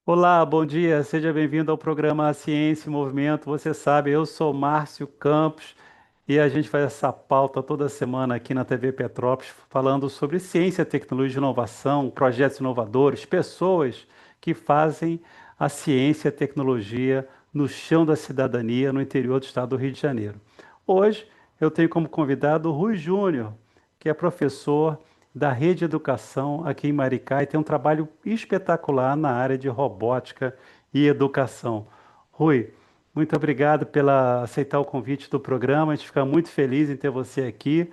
Olá, bom dia, seja bem-vindo ao programa Ciência e Movimento. Você sabe, eu sou Márcio Campos e a gente faz essa pauta toda semana aqui na TV Petrópolis, falando sobre ciência, tecnologia e inovação, projetos inovadores, pessoas que fazem a ciência e a tecnologia no chão da cidadania no interior do estado do Rio de Janeiro. Hoje eu tenho como convidado o Rui Júnior, que é professor da Rede Educação aqui em Maricá e tem um trabalho espetacular na área de robótica e educação. Rui, muito obrigado pela aceitar o convite do programa. A gente fica muito feliz em ter você aqui.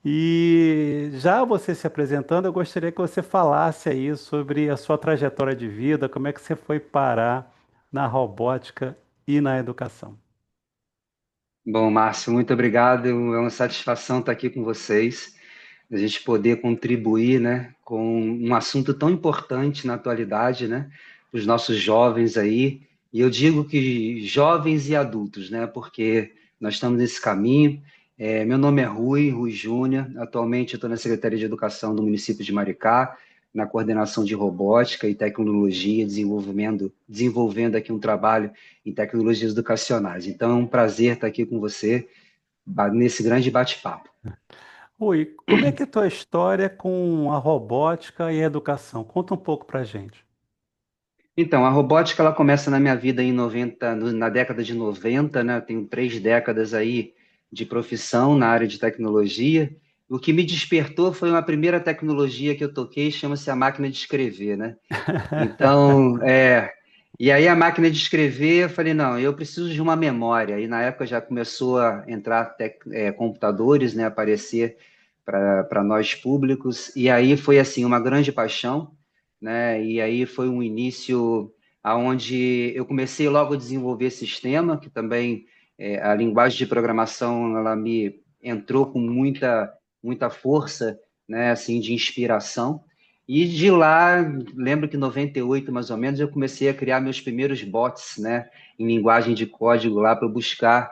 E já você se apresentando, eu gostaria que você falasse aí sobre a sua trajetória de vida, como é que você foi parar na robótica e na educação. Bom, Márcio, muito obrigado. É uma satisfação estar aqui com vocês, a gente poder contribuir, né, com um assunto tão importante na atualidade, né, os nossos jovens aí. E eu digo que jovens e adultos, né, porque nós estamos nesse caminho. Meu nome é Rui Júnior. Atualmente eu estou na Secretaria de Educação do município de Maricá, na coordenação de robótica e tecnologia, desenvolvendo aqui um trabalho em tecnologias educacionais. Então, é um prazer estar aqui com você nesse grande bate-papo. Rui, como é que é a tua história com a robótica e a educação? Conta um pouco pra gente. Então, a robótica ela começa na minha vida em 90, na década de 90, né? Eu tenho 3 décadas aí de profissão na área de tecnologia. O que me despertou foi uma primeira tecnologia que eu toquei, chama-se a máquina de escrever, né? Então, e aí a máquina de escrever, eu falei, não, eu preciso de uma memória. E na época já começou a entrar computadores, né, aparecer para nós públicos. E aí foi assim uma grande paixão, né? E aí foi um início aonde eu comecei logo a desenvolver sistema, que também a linguagem de programação ela me entrou com muita força, né, assim de inspiração. E de lá, lembro que em 98, mais ou menos, eu comecei a criar meus primeiros bots, né, em linguagem de código lá para buscar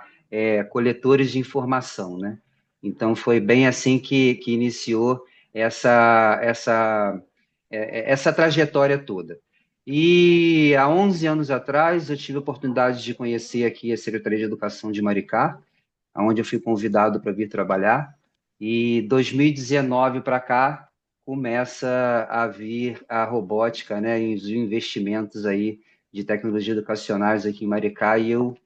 coletores de informação, né? Então foi bem assim que iniciou essa trajetória toda. E há 11 anos atrás eu tive a oportunidade de conhecer aqui a Secretaria de Educação de Maricá, onde eu fui convidado para vir trabalhar. E 2019 para cá começa a vir a robótica, né, e os investimentos aí de tecnologia educacionais aqui em Maricá, e eu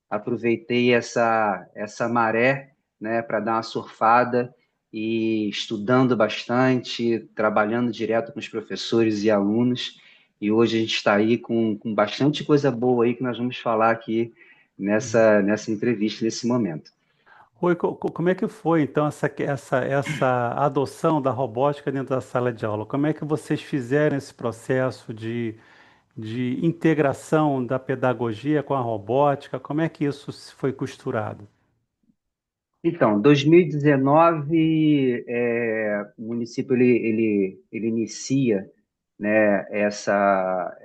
aproveitei essa maré, né, para dar uma surfada e estudando bastante, trabalhando direto com os professores e alunos. E hoje a gente está aí com bastante coisa boa aí que nós vamos falar aqui nessa entrevista, nesse momento. Rui, como é que foi então essa adoção da robótica dentro da sala de aula? Como é que vocês fizeram esse processo de integração da pedagogia com a robótica? Como é que isso foi costurado? Então, 2019, o município ele inicia, né, essa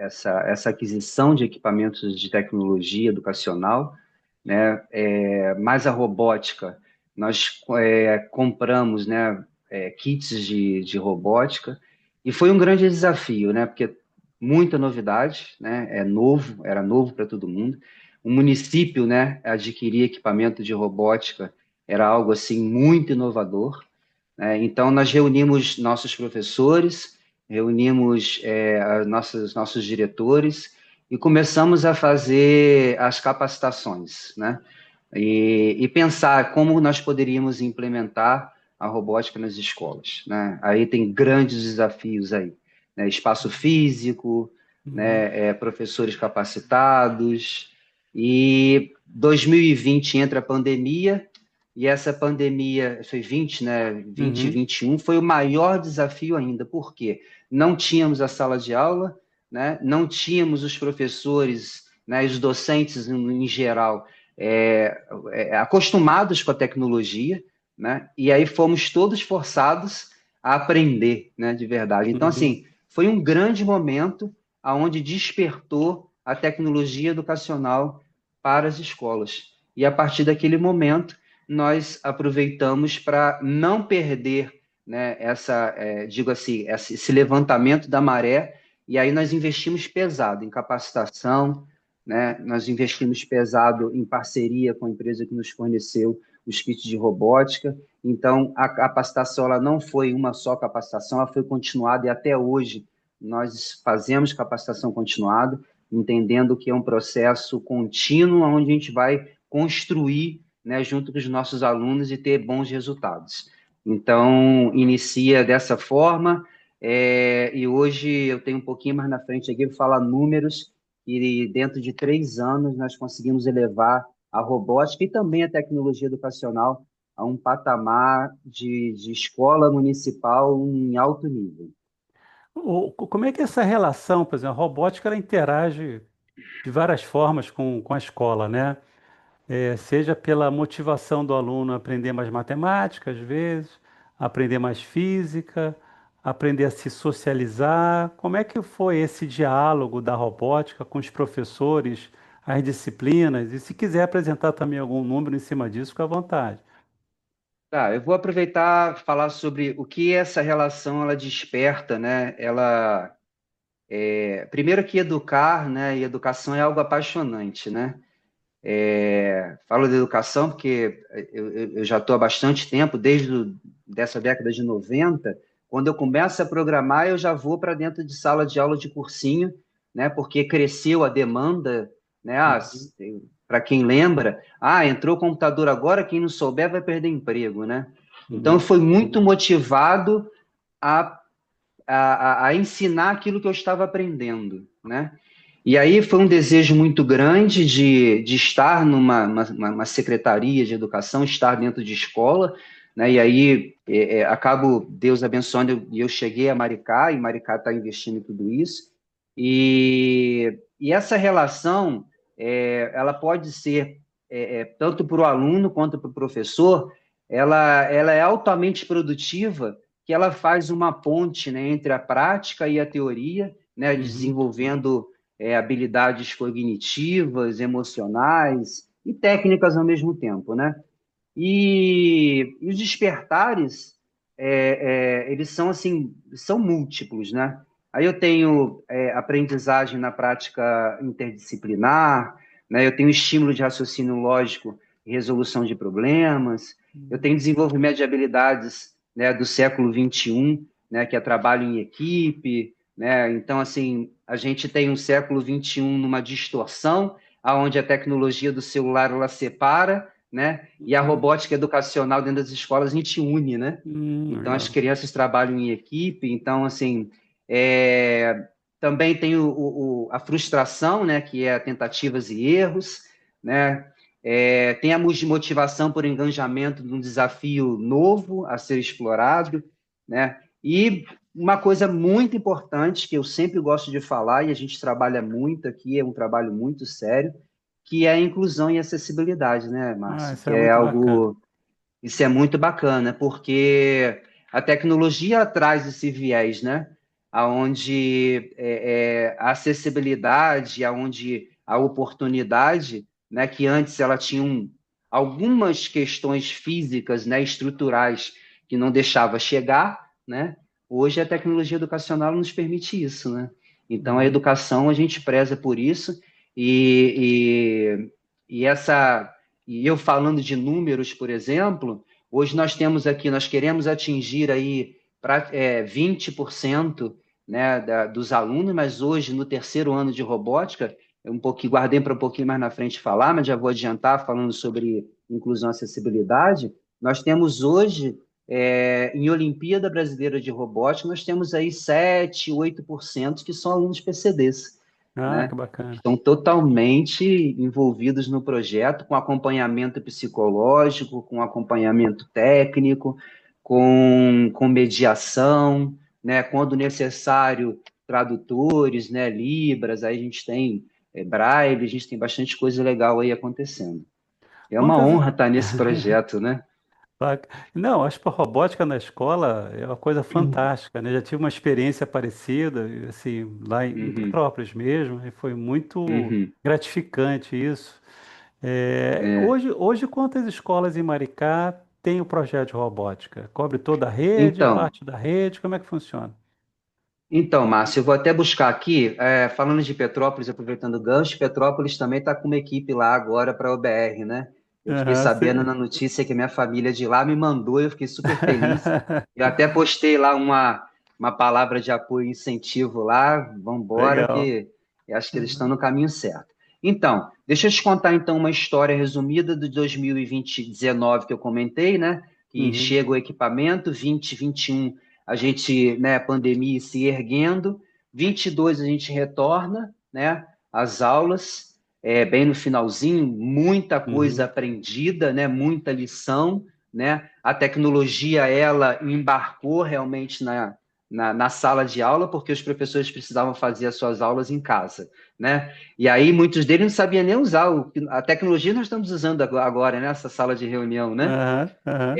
aquisição de equipamentos de tecnologia educacional, né, mais a robótica. Nós compramos, né, kits de robótica e foi um grande desafio, né, porque muita novidade, né, era novo para todo mundo. O município, né, adquirir equipamento de robótica era algo assim muito inovador, né? Então nós reunimos nossos professores, reunimos nossos diretores e começamos a fazer as capacitações, né? E pensar como nós poderíamos implementar a robótica nas escolas, né? Aí tem grandes desafios aí, né? Espaço físico, Uhum, né? Professores capacitados. E 2020 entra a pandemia, e essa pandemia foi 20, né? 20 e uhum, 21 foi o maior desafio ainda. Por quê? Não tínhamos a sala de aula, né? Não tínhamos os professores, né? Os docentes em geral acostumados com a tecnologia, né? E aí fomos todos forçados a aprender, né? De verdade. Então, uhum. assim, foi um grande momento aonde despertou a tecnologia educacional para as escolas. E a partir daquele momento, nós aproveitamos para não perder, né, digo assim, esse levantamento da maré E aí nós investimos pesado em capacitação, né? Nós investimos pesado em parceria com a empresa que nos forneceu os kits de robótica. Então, a capacitação ela não foi uma só capacitação, ela foi continuada e até hoje nós fazemos capacitação continuada, entendendo que é um processo contínuo onde a gente vai construir, né, junto com os nossos alunos e ter bons resultados. Então, inicia dessa forma, e hoje eu tenho um pouquinho mais na frente aqui para falar números, e dentro de 3 anos nós conseguimos elevar a robótica e também a tecnologia educacional a um patamar de escola municipal em alto nível. Como é que é essa relação, por exemplo, a robótica ela interage de várias formas com a escola, né? Seja pela motivação do aluno a aprender mais matemática, às vezes, aprender mais física, aprender a se socializar. Como é que foi esse diálogo da robótica com os professores, as disciplinas? E se quiser apresentar também algum número em cima disso, fica à vontade. Tá, eu vou aproveitar e falar sobre o que essa relação ela desperta, né? Primeiro que educar, né? E educação é algo apaixonante, né? Falo de educação porque eu já estou há bastante tempo, dessa década de 90. Quando eu começo a programar, eu já vou para dentro de sala de aula de cursinho, né? Porque cresceu a demanda, né? Uhum, Para quem lembra, entrou o computador agora, quem não souber vai perder emprego, né? Então, uhum. foi muito motivado a, a ensinar aquilo que eu estava aprendendo, né? E aí foi um desejo muito grande de estar numa secretaria de educação, estar dentro de escola, né? E aí acabo Deus abençoando e eu cheguei a Maricá e Maricá está investindo em tudo isso. E essa relação ela pode ser tanto para o aluno quanto para o professor, ela é altamente produtiva, que ela faz uma ponte, né, entre a prática e a teoria, né, Uhum. desenvolvendo habilidades cognitivas, emocionais e técnicas ao mesmo tempo, né? E os despertares, eles são assim, são múltiplos, né? Aí eu tenho aprendizagem na prática interdisciplinar, né? Eu tenho estímulo de raciocínio lógico e resolução de problemas, eu tenho desenvolvimento de habilidades, né, do século XXI, né, que é trabalho em equipe, né? Então, assim, a gente tem um século XXI numa distorção, aonde a tecnologia do celular ela separa, né? E a Ah, robótica educacional dentro das escolas a gente une, né? Então as legal. crianças trabalham em equipe, então assim é, também tem a frustração, né? Que é tentativas e erros, né? Tem a motivação por engajamento num desafio novo a ser explorado, né? E uma coisa muito importante que eu sempre gosto de falar e a gente trabalha muito aqui, é um trabalho muito sério, que é a inclusão e acessibilidade, né, Ah, Márcio? isso Que é é muito bacana. algo, isso é muito bacana, porque a tecnologia traz esse viés, né? Aonde a acessibilidade, aonde a oportunidade, né? Que antes ela tinha algumas questões físicas, né? Estruturais que não deixava chegar, né? Hoje a tecnologia educacional nos permite isso, né? Então a Uhum. educação a gente preza por isso e essa e eu falando de números, por exemplo, hoje nós temos aqui, nós queremos atingir aí 20%, né, dos alunos, mas hoje, no terceiro ano de robótica, guardei para um pouquinho mais na frente falar, mas já vou adiantar falando sobre inclusão e acessibilidade. Nós temos hoje, em Olimpíada Brasileira de Robótica, nós temos aí 7, 8% que são alunos PCDs, Ah, que né? bacana. Estão totalmente envolvidos no projeto, com acompanhamento psicológico, com acompanhamento técnico, com mediação, né? Quando necessário, tradutores, né? Libras, aí a gente tem Braille, a gente tem bastante coisa legal aí acontecendo. É uma Quantas. honra estar nesse projeto, né? Não, acho que a robótica na escola é uma coisa fantástica, né? Já tive uma experiência parecida, assim, lá em Uhum, Petrópolis mesmo, e foi muito uhum. gratificante isso. É. Hoje, quantas escolas em Maricá têm o projeto de robótica? Cobre toda a rede, Então, parte da rede? Como é que funciona? Então, Márcio, eu vou até buscar aqui, falando de Petrópolis, aproveitando o gancho, Petrópolis também está com uma equipe lá agora para a OBR, né? Eu fiquei Aham, sabendo na notícia que a minha família de lá me mandou, eu fiquei super feliz. Eu até postei lá uma palavra de apoio e incentivo lá, vamos embora, Legal. que eu acho que eles estão no caminho certo. Então, deixa eu te contar então uma história resumida de 2019 que eu comentei, né? Que Uhum, chega o equipamento, 2021 a gente, né, pandemia se erguendo, 22 a gente retorna, né, às aulas, bem no finalzinho, muita coisa uhum, aprendida, né, muita lição, né, a tecnologia, ela embarcou realmente na sala de aula, porque os professores precisavam fazer as suas aulas em casa, né, e aí muitos deles não sabiam nem usar a tecnologia que nós estamos usando agora, nessa sala de reunião, né, aham, aham,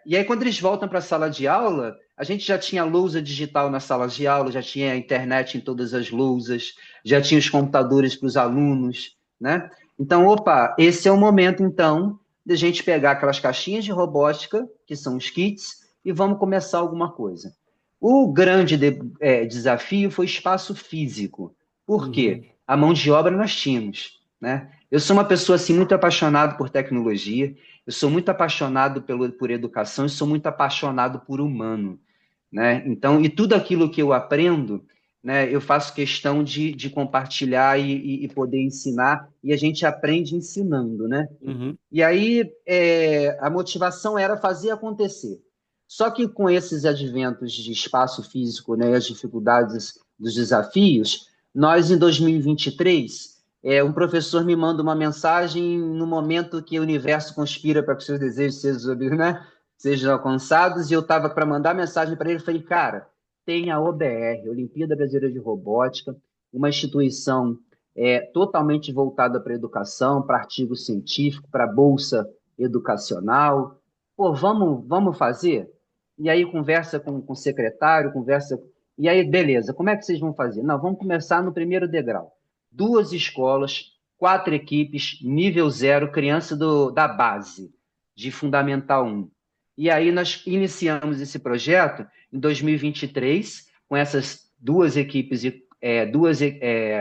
e aí, quando eles voltam para a sala de aula, a gente já tinha lousa digital na sala de aula, já tinha internet em todas as lousas, já tinha os computadores para os alunos, né? Então, opa, esse é o momento, então, de a gente pegar aquelas caixinhas de robótica, que são os kits, e vamos começar alguma coisa. O grande desafio foi espaço físico. Por uhum, quê? A mão de obra nós tínhamos, né? Eu sou uma pessoa assim muito apaixonada por tecnologia, eu sou muito apaixonado por educação e sou muito apaixonado por humano, né? Então, e tudo aquilo que eu aprendo, né, eu faço questão de compartilhar e poder ensinar, e a gente aprende ensinando, né? uhum, E aí, a motivação era fazer acontecer. Só que com esses adventos de espaço físico, né, as dificuldades dos desafios, nós, em 2023, um professor me manda uma mensagem no momento que o universo conspira para que os seus desejos sejam alcançados, e eu estava para mandar mensagem para ele, falei, cara, tem a OBR, Olimpíada Brasileira de Robótica, uma instituição totalmente voltada para a educação, para artigo científico, para bolsa educacional. Pô, vamos fazer? E aí conversa com o secretário, conversa. E aí, beleza, como é que vocês vão fazer? Não, vamos começar no primeiro degrau. Duas escolas, quatro equipes, nível zero, criança da base, de Fundamental 1. E aí nós iniciamos esse projeto em 2023, com essas duas equipes e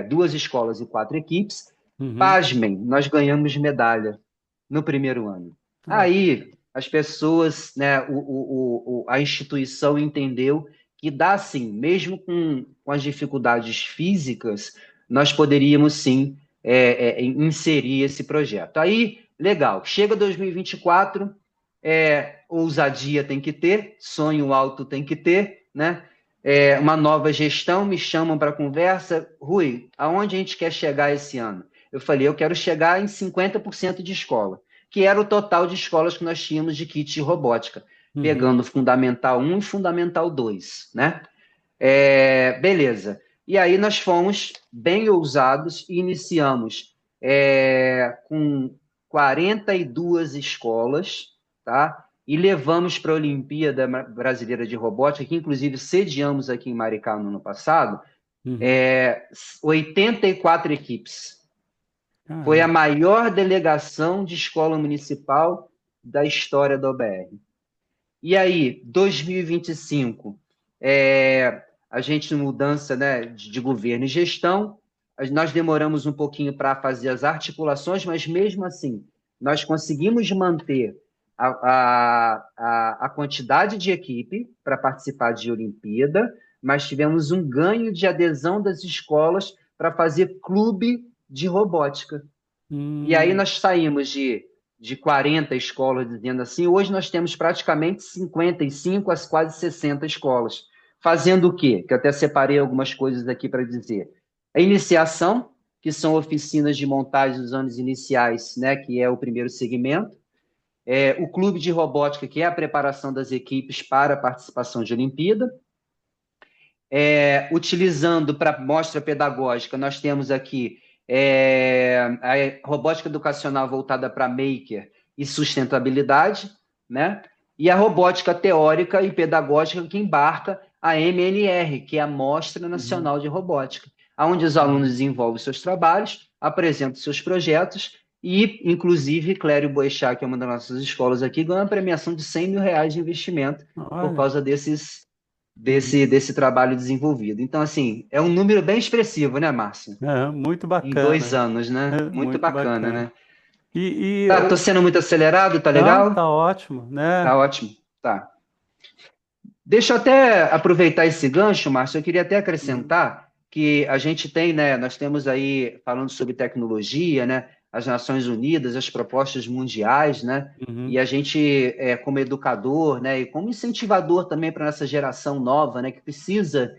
duas escolas e quatro equipes. uhum. Pasmem, nós ganhamos medalha no primeiro ano. Ó, Aí as pessoas, né, a instituição entendeu que dá sim, mesmo com as dificuldades físicas, nós poderíamos sim inserir esse projeto. Aí, legal, chega 2024, ousadia tem que ter, sonho alto tem que ter, né? Uma nova gestão, me chamam para conversa. Rui, aonde a gente quer chegar esse ano? Eu falei, eu quero chegar em 50% de escola, que era o total de escolas que nós tínhamos de kit de robótica, uhum, pegando Fundamental 1 e Fundamental 2, né? Beleza. E aí nós fomos bem ousados e iniciamos com 42 escolas, tá? E levamos para a Olimpíada Brasileira de Robótica, que inclusive sediamos aqui em Maricá no ano passado, uhum. 84 equipes. Foi a Caramba. maior delegação de escola municipal da história da OBR. E aí, 2025, a gente mudança, né, de governo e gestão, nós demoramos um pouquinho para fazer as articulações, mas mesmo assim, nós conseguimos manter a quantidade de equipe para participar de Olimpíada, mas tivemos um ganho de adesão das escolas para fazer clube de robótica. E aí Hum, nós saímos de 40 escolas, dizendo assim, hoje nós temos praticamente 55 às quase 60 escolas. Fazendo o quê? Que eu até separei algumas coisas aqui para dizer. A iniciação, que são oficinas de montagem dos anos iniciais, né, que é o primeiro segmento. O clube de robótica, que é a preparação das equipes para a participação de Olimpíada. Utilizando para mostra pedagógica, nós temos aqui a robótica educacional voltada para maker e sustentabilidade, né? E a robótica teórica e pedagógica que embarca a MNR, que é a Mostra uhum, Nacional de Robótica, onde os alunos uhum. desenvolvem seus trabalhos, apresentam seus projetos e, inclusive, Clério Boechat, que é uma das nossas escolas aqui, ganha uma premiação de R$ 100 mil de investimento por Olha, causa desses Uhum. desse trabalho desenvolvido. Então, assim, é um número bem expressivo, né, Márcio? É, muito Em 2 bacana. anos, né? É, Muito muito bacana, bacana. né? E Tá, tô sendo muito acelerado, tá não, legal? tá ótimo, né? Tá ótimo. Tá. Deixa eu até aproveitar esse gancho, Márcio. Eu queria até Uhum. acrescentar que a gente tem, né? Nós temos aí, falando sobre tecnologia, né? As Nações Unidas, as propostas mundiais, né? E Uhum. a gente, como educador, né? E como incentivador também para essa geração nova, né? Que precisa,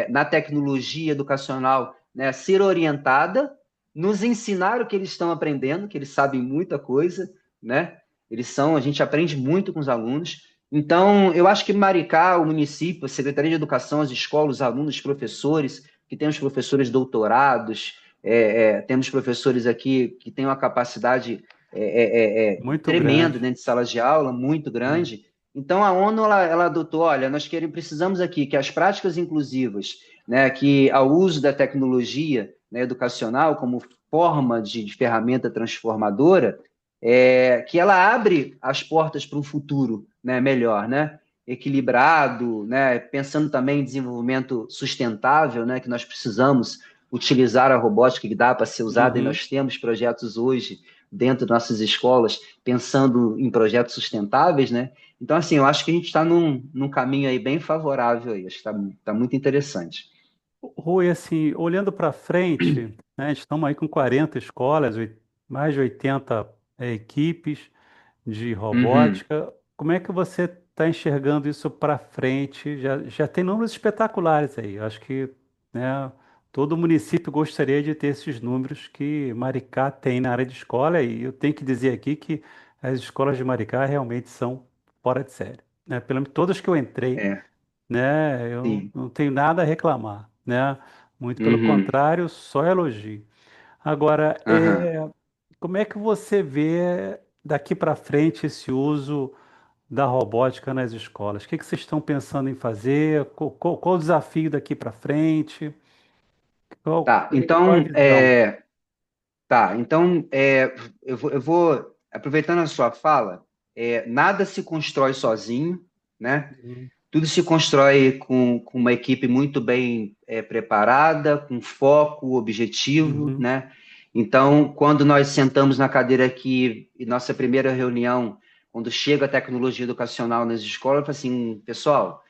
na tecnologia educacional, né? Ser orientada, nos ensinar o que eles estão aprendendo, que eles sabem muita coisa, né? A gente aprende muito com os alunos. Então, eu acho que Maricá, o município, a Secretaria de Educação, as escolas, os alunos, os professores, que temos professores doutorados, temos professores aqui que têm uma capacidade Muito tremenda grande. dentro de salas de aula, muito Uhum. grande. Então, a ONU ela adotou, olha, nós queremos, precisamos aqui que as práticas inclusivas, né, que ao uso da tecnologia, né, educacional como forma de ferramenta transformadora, que ela abre as portas para um futuro, né, melhor, né? Equilibrado, né? Pensando também em desenvolvimento sustentável, né? Que nós precisamos utilizar a robótica que dá para ser usada e Uhum. nós temos projetos hoje dentro de nossas escolas pensando em projetos sustentáveis, né? Então, assim, eu acho que a gente está num caminho aí bem favorável aí, acho que está muito interessante. Rui, assim, olhando para frente, né, estamos aí com 40 escolas, mais de 80 equipes de Uhum, robótica. Como é que você está enxergando isso para frente? Já tem números espetaculares aí. Eu acho que, né, todo município gostaria de ter esses números que Maricá tem na área de escola. E eu tenho que dizer aqui que as escolas de Maricá realmente são fora de série, né? Pelo menos todas que eu entrei, é, né? Eu sim. não tenho nada a reclamar, né? Muito pelo Uhum, contrário, só elogio. Agora, aham. como é que você vê daqui para frente esse uso da robótica nas escolas? O que que vocês estão pensando em fazer? Qual o desafio daqui para frente? Tá, Qual é a então, visão? eu vou, aproveitando a sua fala, nada se constrói sozinho, né? Uhum, Tudo se constrói com uma equipe muito bem preparada, com foco, objetivo, uhum, né? Então, quando nós sentamos na cadeira aqui, e nossa primeira reunião, quando chega a tecnologia educacional nas escolas, eu falo assim, pessoal,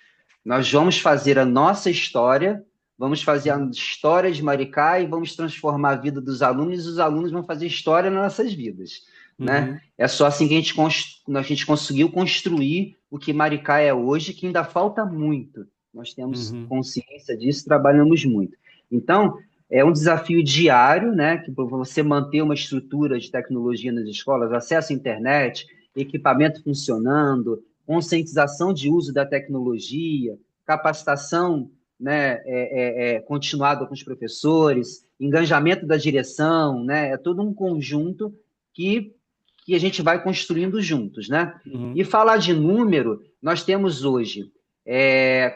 nós vamos fazer a nossa história, vamos fazer a uhum, história de Maricá e vamos transformar a vida dos alunos, e os alunos vão fazer história nas nossas vidas, né? uhum, É só assim que a gente conseguiu construir o que Maricá é hoje, que ainda falta muito. Nós temos uhum, consciência disso, trabalhamos muito. Então, é um desafio diário, né? Que para você manter uma estrutura de tecnologia nas escolas, acesso à internet, equipamento funcionando, conscientização de uso da tecnologia, capacitação, né, continuada com os professores, engajamento da direção, né, é todo um conjunto que, que a gente vai construindo juntos, né? uhum, E falar de número, nós temos hoje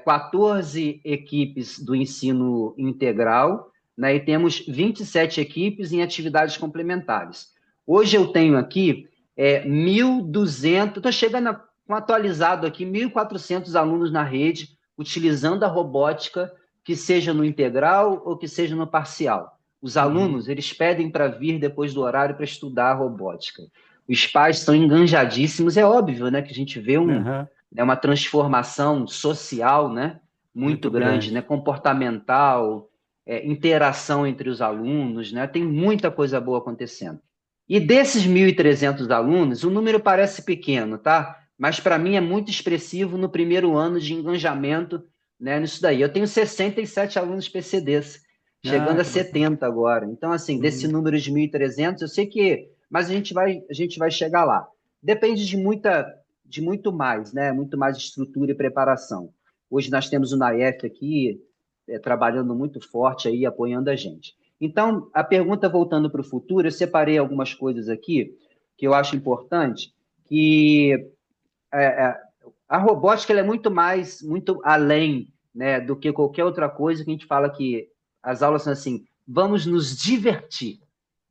14 equipes do ensino integral, né, e temos 27 equipes em atividades complementares. Hoje eu tenho aqui 1.200, estou chegando com atualizado aqui, 1.400 alunos na rede, utilizando a robótica, que seja no integral ou que seja no parcial. Os uhum, alunos, eles pedem para vir depois do horário para estudar a robótica. Os pais estão enganjadíssimos, é óbvio, né, que a gente vê aham. uma transformação social, né, muito Muito grande, né, grande. comportamental, interação entre os alunos, né, tem muita coisa boa acontecendo. E desses 1.300 alunos, o número parece pequeno, tá? Mas para mim é muito expressivo no primeiro ano de engajamento, né, nisso daí. Eu tenho 67 alunos PCDs, Ah, chegando a que bacana. 70 agora. Então, assim, desse Uhum, número de 1.300, eu sei que, mas a gente vai chegar lá. Depende de muito mais, né? Muito mais estrutura e preparação. Hoje nós temos o NAEF aqui, trabalhando muito forte aí, apoiando a gente. Então, a pergunta voltando para o futuro, eu separei algumas coisas aqui que eu acho importante, que é, é, a robótica ela é muito mais, muito além, né, do que qualquer outra coisa que a gente fala que as aulas são assim, vamos nos divertir,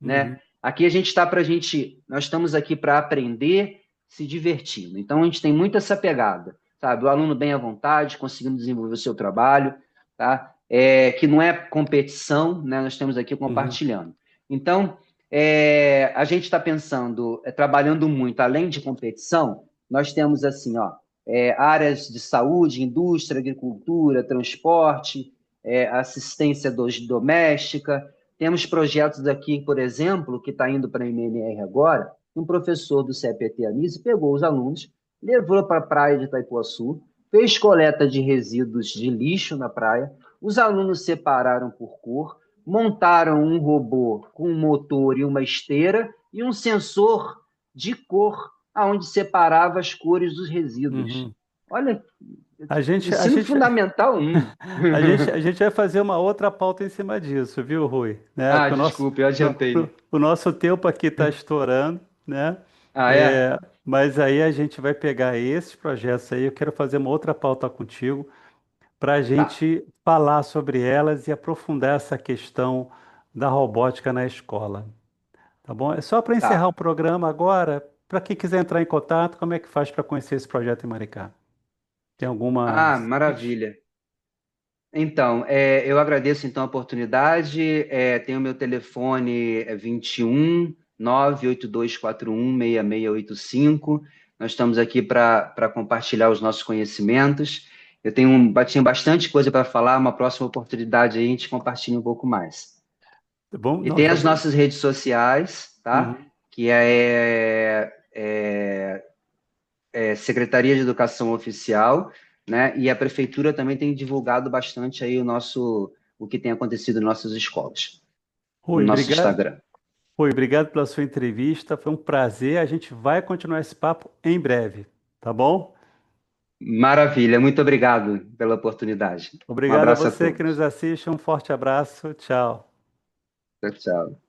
né? uhum, Aqui a gente está para a gente, nós estamos aqui para aprender, se divertindo. Então a gente tem muito essa pegada. sabe? O aluno bem à vontade, conseguindo desenvolver o seu trabalho, tá? Que não é competição, né? Nós estamos aqui Uhum, compartilhando. Então, a gente está pensando, trabalhando muito, além de competição, nós temos assim, ó, áreas de saúde, indústria, agricultura, transporte, assistência doméstica. Temos projetos aqui, por exemplo, que está indo para a MNR agora, um professor do CPT Anise pegou os alunos, levou para a praia de Itaipuaçu, fez coleta de resíduos de lixo na praia, os alunos separaram por cor, montaram um robô com um motor e uma esteira e um sensor de cor aonde separava as cores dos resíduos. uhum. Olha, A gente, a ensino gente, fundamental 1. a gente vai fazer uma outra pauta em cima disso, viu, Rui? Né? Ah, Que desculpe, eu adiantei. o nosso tempo aqui está estourando, né? Ah, é? É, mas aí a gente vai pegar esses projetos aí. Eu quero fazer uma outra pauta contigo para a Tá, gente falar sobre elas e aprofundar essa questão da robótica na escola. Tá bom? É só para encerrar o tá. programa agora. Para quem quiser entrar em contato, como é que faz para conhecer esse projeto em Maricá? Tem alguma Ah, site? maravilha. Então, eu agradeço então a oportunidade. Tenho meu telefone 21 98241 6685. Nós estamos aqui para compartilhar os nossos conhecimentos. Tinha bastante coisa para falar. Uma próxima oportunidade aí a gente compartilha um pouco mais. Tá bom? E Nós tem as vamos. nossas redes sociais, tá? Uhum. Que é Secretaria de Educação Oficial, né? E a prefeitura também tem divulgado bastante aí o que tem acontecido em nossas escolas, no Rui, nosso obrigado. Instagram. Rui, obrigado pela sua entrevista. Foi um prazer. A gente vai continuar esse papo em breve, tá bom? Maravilha, muito obrigado pela oportunidade. Um Obrigado a abraço a você que nos todos. assiste. Um forte abraço. Tchau. Tchau, tchau.